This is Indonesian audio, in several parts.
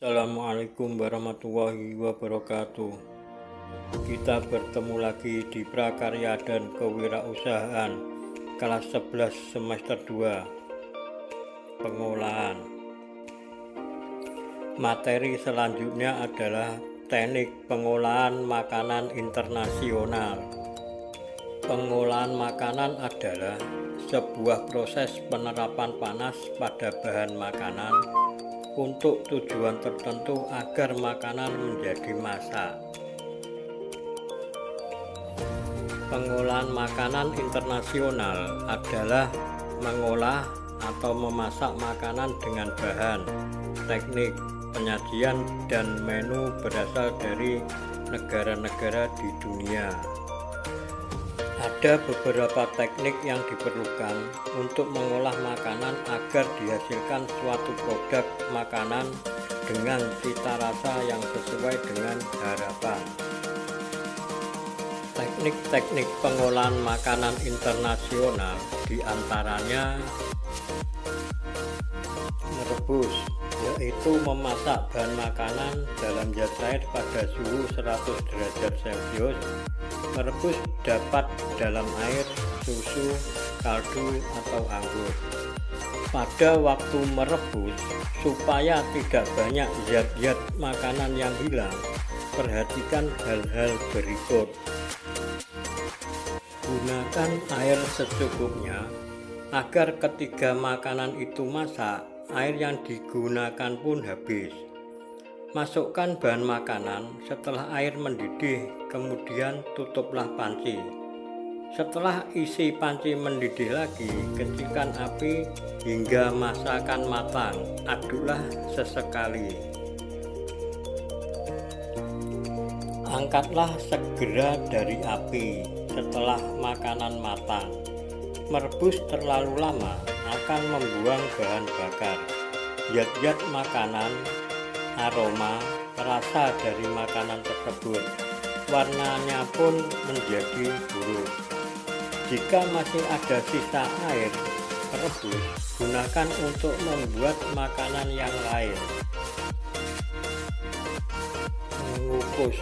Assalamualaikum warahmatullahi wabarakatuh. Kita bertemu lagi di Prakarya dan Kewirausahaan kelas 11 semester 2 pengolahan. Materi selanjutnya adalah teknik pengolahan makanan internasional. Pengolahan makanan adalah sebuah proses penerapan panas pada bahan makanan untuk tujuan tertentu agar makanan menjadi masak. Pengolahan makanan internasional adalah mengolah atau memasak makanan dengan bahan, teknik, penyajian, dan menu berasal dari negara-negara di dunia. Ada beberapa teknik yang diperlukan untuk mengolah makanan agar dihasilkan suatu produk makanan dengan cita rasa yang sesuai dengan harapan. Teknik-teknik pengolahan makanan internasional diantaranya merebus, yaitu memasak bahan makanan dalam zat cair pada suhu 100 derajat Celcius. Merebus dapat dalam air, susu, kaldu, atau anggur. Pada waktu merebus, supaya tidak banyak zat-zat makanan yang hilang, perhatikan hal-hal berikut. Gunakan air secukupnya, agar ketika makanan itu masak, air yang digunakan pun habis. Masukkan bahan makanan setelah air mendidih, kemudian tutuplah panci. Setelah isi panci mendidih lagi, kecilkan api hingga masakan matang. Aduklah sesekali. Angkatlah segera dari api setelah makanan matang. Merebus terlalu lama akan membuang bahan bakar, zat-zat makanan, aroma, rasa dari makanan tersebut. Warnanya pun menjadi buruk. Jika masih ada sisa air rebus, gunakan untuk membuat makanan yang lain. Mengukus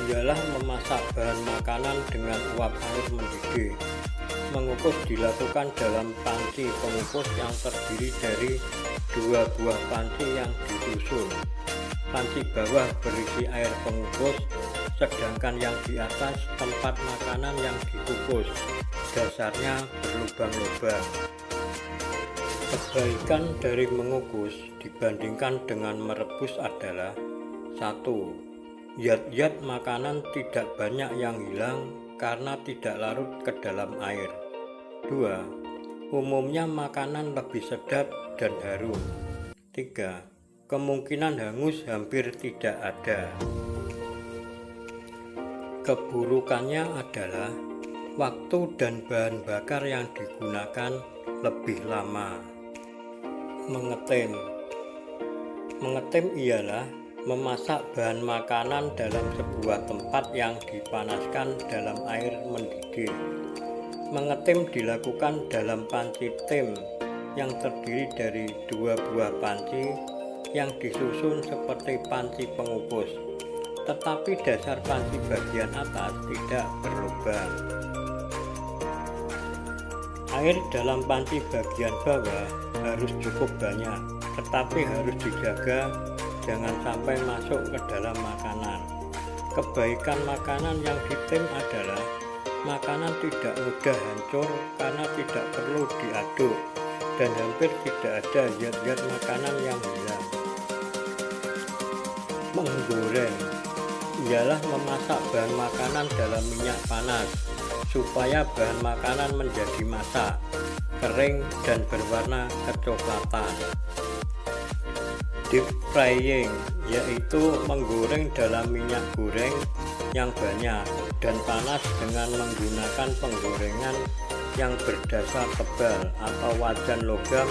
ialah memasak bahan makanan dengan uap air mendidih. Mengukus dilakukan dalam panci pengukus yang terdiri dari 2 buah panci yang disusun. Panci bawah berisi air pengukus, sedangkan yang di atas tempat makanan yang dikukus. Dasarnya berlubang-lubang. Kebaikan dari mengukus dibandingkan dengan merebus adalah: 1. Zat-zat makanan tidak banyak yang hilang karena tidak larut ke dalam air. 2. Umumnya makanan lebih sedap dan harum. 3. Kemungkinan hangus hampir tidak ada. Keburukannya adalah waktu dan bahan bakar yang digunakan lebih lama. Mengetim. Mengetim ialah memasak bahan makanan dalam sebuah tempat yang dipanaskan dalam air mendidih. Mengetim dilakukan dalam panci tim yang terdiri dari 2 buah panci yang disusun seperti panci pengukus, tetapi dasar panci bagian atas tidak berlubang. Air dalam panci bagian bawah harus cukup banyak, tetapi harus dijaga jangan sampai masuk ke dalam makanan. Kebaikan makanan yang ditim adalah makanan tidak mudah hancur karena tidak perlu diaduk, dan hampir tidak ada zat-zat makanan yang hilang. Menggoreng ialah memasak bahan makanan dalam minyak panas supaya bahan makanan menjadi masak, kering, dan berwarna kecoklatan. Deep frying yaitu menggoreng dalam minyak goreng yang banyak dan panas dengan menggunakan penggorengan yang berdasar tebal atau wajan logam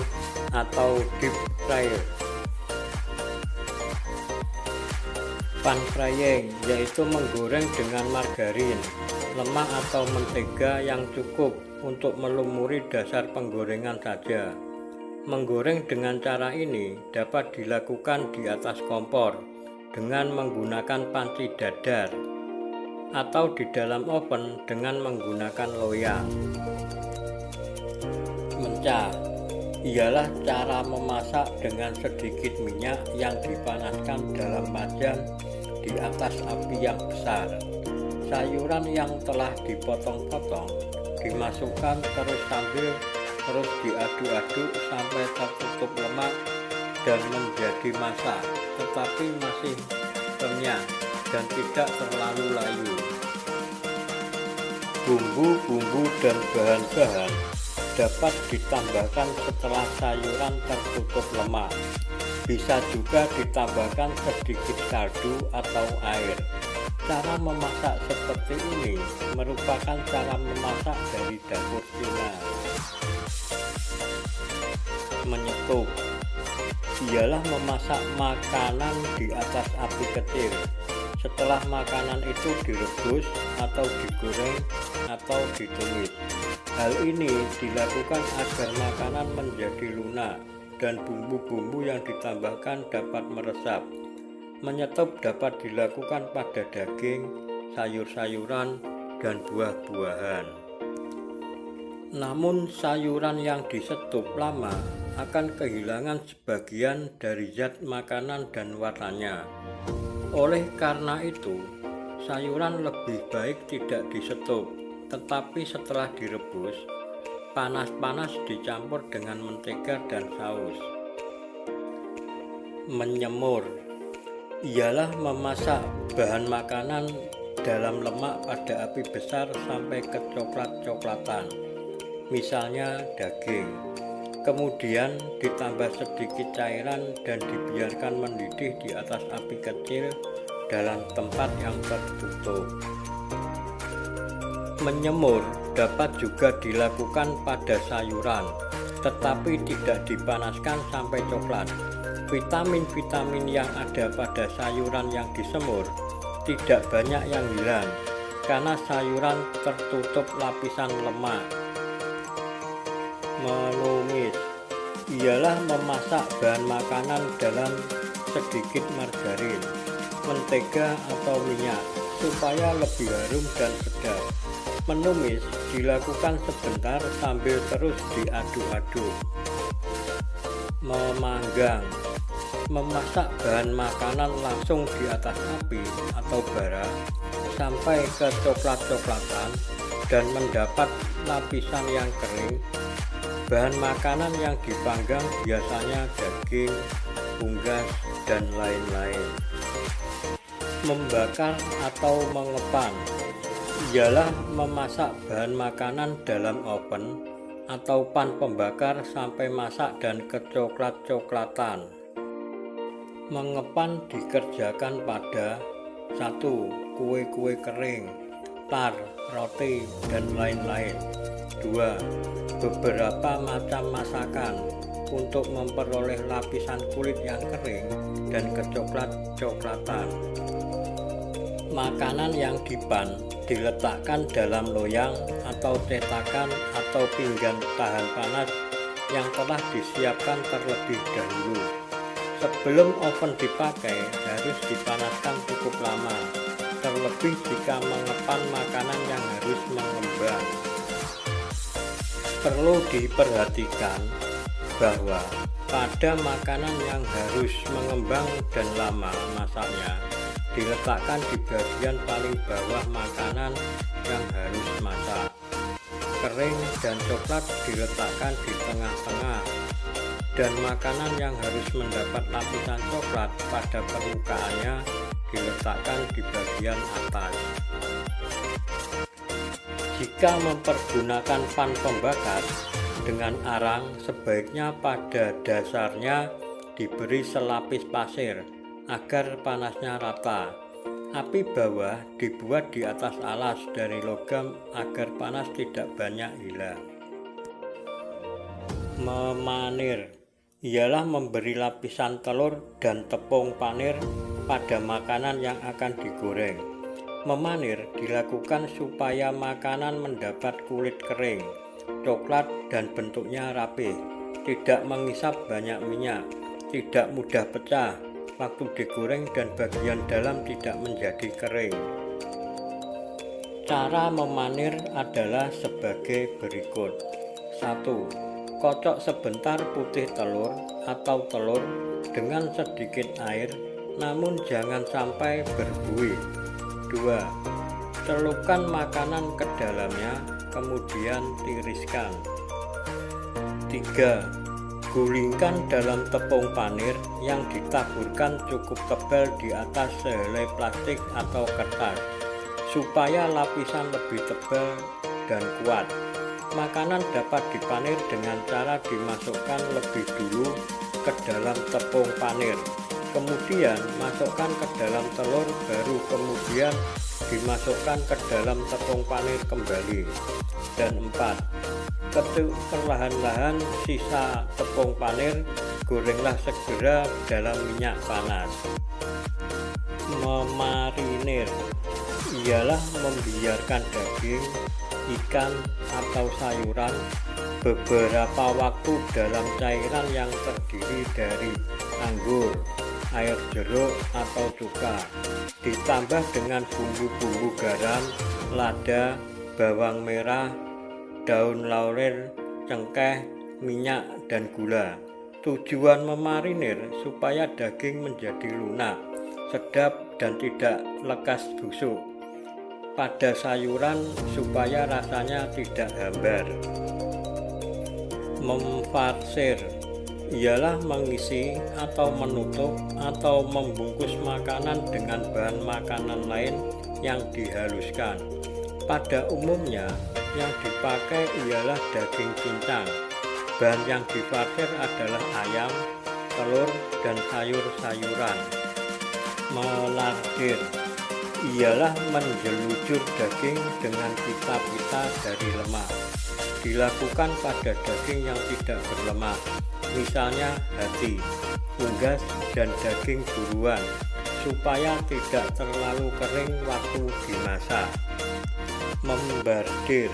atau deep fryer. Pan frying yaitu menggoreng dengan margarin, lemak atau mentega yang cukup untuk melumuri dasar penggorengan saja. Menggoreng dengan cara ini dapat dilakukan di atas kompor dengan menggunakan panci dadar atau di dalam oven dengan menggunakan loyang. Mencah ialah cara memasak dengan sedikit minyak yang dipanaskan dalam wajan di atas api yang besar. Sayuran yang telah dipotong-potong dimasukkan terus diaduk-aduk sampai tertutup lemak dan menjadi masak, tetapi masih renyah dan tidak terlalu layu. Bumbu-bumbu dan bahan-bahan dapat ditambahkan setelah sayuran tertutup lemak. Bisa juga ditambahkan sedikit kaldu atau air. Cara memasak seperti ini merupakan cara memasak dari dapur Cina. Menyetup ialah memasak makanan di atas api kecil. Setelah makanan itu direbus atau digoreng atau ditumis. Hal ini dilakukan agar makanan menjadi lunak dan bumbu-bumbu yang ditambahkan dapat meresap. Menyetup dapat dilakukan pada daging, sayur-sayuran, dan buah-buahan. Namun sayuran yang disetup lama akan kehilangan sebagian dari zat makanan dan warnanya. Oleh karena itu, sayuran lebih baik tidak disetup, tetapi setelah direbus, panas-panas dicampur dengan mentega dan saus. Menyemur ialah memasak bahan makanan dalam lemak pada api besar sampai kecoklat-coklatan, misalnya daging. Kemudian ditambah sedikit cairan dan dibiarkan mendidih di atas api kecil dalam tempat yang tertutup. Menyemur dapat juga dilakukan pada sayuran, tetapi tidak dipanaskan sampai coklat. Vitamin-vitamin yang ada pada sayuran yang disemur tidak banyak yang hilang karena sayuran tertutup lapisan lemak. Menumis ialah memasak bahan makanan dalam sedikit margarin, mentega atau minyak supaya lebih harum dan sedap. Menumis dilakukan sebentar sambil terus diaduk-aduk. Memanggang memasak bahan makanan langsung di atas api atau bara sampai ke coklat-coklatan dan mendapat lapisan yang kering. Bahan makanan yang dipanggang biasanya daging, unggas, dan lain-lain. Membakar atau mengepan ialah memasak bahan makanan dalam oven atau pan pembakar sampai masak dan kecoklat-coklatan. Mengepan dikerjakan pada 1. Kue-kue kering, tar, roti, dan lain-lain. 2. Beberapa macam masakan untuk memperoleh lapisan kulit yang kering dan kecoklat-coklatan. Makanan yang dipan diletakkan dalam loyang atau cetakan atau pinggan tahan panas yang telah disiapkan terlebih dahulu. Sebelum oven dipakai harus dipanaskan cukup lama, terlebih jika mengepan makanan yang harus mengembang. Perlu diperhatikan bahwa pada makanan yang harus mengembang dan lama masaknya, diletakkan di bagian paling bawah makanan yang harus masak. Kering dan coklat diletakkan di tengah-tengah, dan makanan yang harus mendapat lapisan coklat pada permukaannya diletakkan di bagian atas. Jika mempergunakan pan pembakar dengan arang, sebaiknya pada dasarnya diberi selapis pasir agar panasnya rata. Api bawah dibuat di atas alas dari logam agar panas tidak banyak hilang. Memanir ialah memberi lapisan telur dan tepung panir pada makanan yang akan digoreng. Memanir dilakukan supaya makanan mendapat kulit kering, coklat, dan bentuknya rapih. tidak mengisap banyak minyak, tidak mudah pecah waktu digoreng, dan bagian dalam tidak menjadi kering. Cara memanir adalah sebagai berikut. 1. Kocok sebentar putih telur atau telur dengan sedikit air, namun jangan sampai berbuih. 2. Celupkan makanan ke dalamnya, kemudian tiriskan. 3. Gulingkan dalam tepung panir yang ditaburkan cukup tebal di atas sehelai plastik atau kertas, supaya lapisan lebih tebal dan kuat. Makanan dapat dipanir dengan cara dimasukkan lebih dulu ke dalam tepung panir, kemudian masukkan ke dalam telur, baru kemudian dimasukkan ke dalam tepung panir kembali. Dan 4. Ketuk perlahan-lahan sisa tepung panir, gorenglah segera dalam minyak panas. Memarinir ialah membiarkan daging, ikan, atau sayuran beberapa waktu dalam cairan yang terdiri dari anggur, air jeruk, atau cuka, ditambah dengan bumbu-bumbu garam, lada, bawang merah, daun laurel, cengkeh, minyak, dan gula. Tujuan memarinir supaya daging menjadi lunak, sedap, dan tidak lekas busuk. Pada sayuran supaya rasanya tidak hambar. Memfarsir ialah mengisi atau menutup atau membungkus makanan dengan bahan makanan lain yang dihaluskan. Pada umumnya yang dipakai ialah daging cincang. Bahan yang difarsir adalah ayam, telur, dan sayur-sayuran. Melardir ialah menjelujur daging dengan pita-pita dari lemak. Dilakukan pada daging yang tidak berlemak, misalnya hati, unggas, dan daging buruan, supaya tidak terlalu kering waktu dimasak. Membardir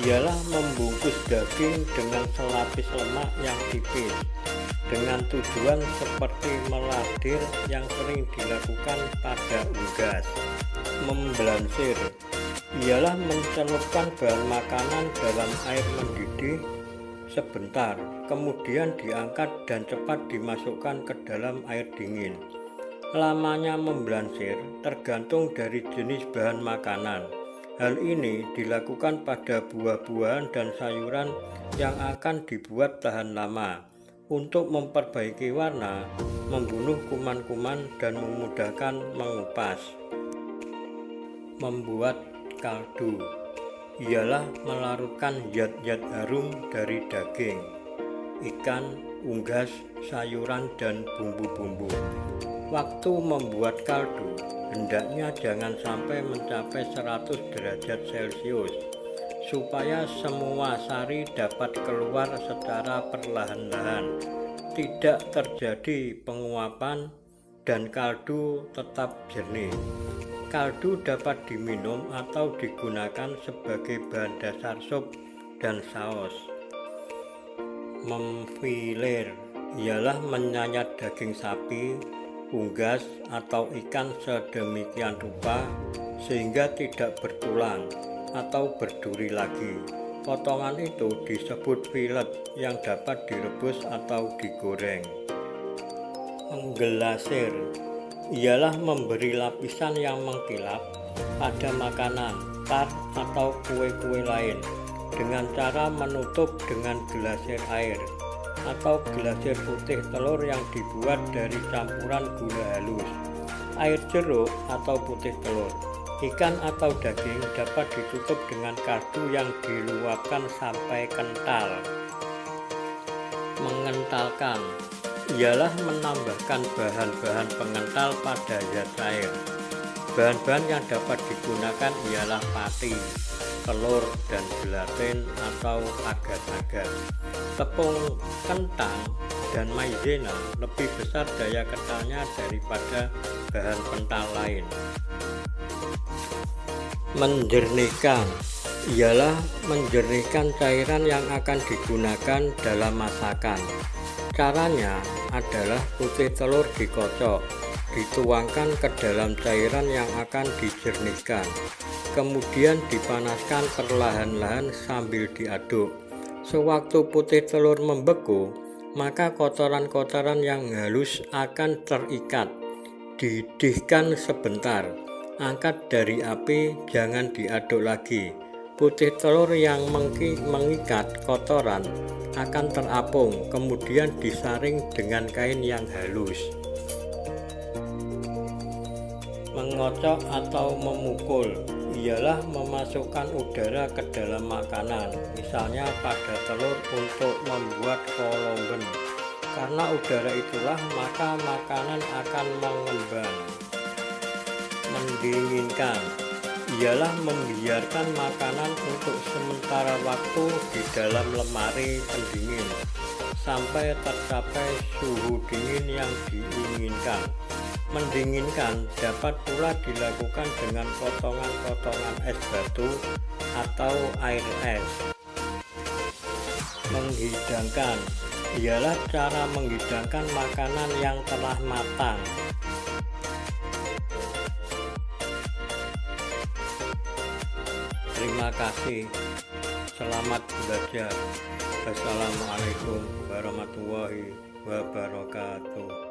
ialah membungkus daging dengan selapis lemak yang tipis, dengan tujuan seperti melardir yang sering dilakukan pada unggas. Memblansir ialah mencelupkan bahan makanan dalam air mendidih sebentar, kemudian diangkat dan cepat dimasukkan ke dalam air dingin. Lamanya memblansir tergantung dari jenis bahan makanan. Hal ini dilakukan pada buah-buahan dan sayuran yang akan dibuat tahan lama, untuk memperbaiki warna, membunuh kuman-kuman, dan memudahkan mengupas. Membuat kaldu ialah melarutkan zat-zat harum dari daging, ikan, unggas, sayuran, dan bumbu-bumbu. Waktu membuat kaldu hendaknya jangan sampai mencapai 100 derajat Celcius, supaya semua sari dapat keluar secara perlahan-lahan, tidak terjadi penguapan, dan kaldu tetap jernih. Kaldu dapat diminum atau digunakan sebagai bahan dasar sup dan saus. Memfiler ialah menyayat daging sapi, unggas, atau ikan sedemikian rupa sehingga tidak bertulang atau berduri lagi. Potongan itu disebut filet yang dapat direbus atau digoreng. Menggelasir ialah memberi lapisan yang mengkilap pada makanan, tart, atau kue-kue lain dengan cara menutup dengan gelasir air atau gelasir putih telur yang dibuat dari campuran gula halus, air jeruk, atau putih telur. Ikan atau daging dapat ditutup dengan kaldu yang diluapkan sampai kental. Mengentalkan ialah menambahkan bahan-bahan pengental pada zat cair. Bahan-bahan yang dapat digunakan ialah pati, telur, dan gelatin atau agar-agar. Tepung kentang dan maizena lebih besar daya kentalnya daripada bahan pental lain. Menjernihkan ialah menjernihkan cairan yang akan digunakan dalam masakan. Caranya adalah putih telur dikocok, dituangkan ke dalam cairan yang akan dijernihkan, kemudian dipanaskan perlahan-lahan sambil diaduk. Sewaktu putih telur membeku, maka kotoran-kotoran yang halus akan terikat. Didihkan sebentar, angkat dari api, jangan diaduk lagi. Putih telur yang mengikat kotoran akan terapung, kemudian disaring dengan kain yang halus. Mengocok atau memukul ialah memasukkan udara ke dalam makanan, misalnya pada telur untuk membuat kolomben. Karena udara itulah maka makanan akan mengembang. Mendinginkan ialah membiarkan makanan untuk sementara waktu di dalam lemari pendingin sampai tercapai suhu dingin yang diinginkan. Mendinginkan dapat pula dilakukan dengan potongan-potongan es batu atau air es. Menghidangkan ialah cara menghidangkan makanan yang telah matang. Terima kasih. Selamat belajar. Wassalamualaikum warahmatullahi wabarakatuh.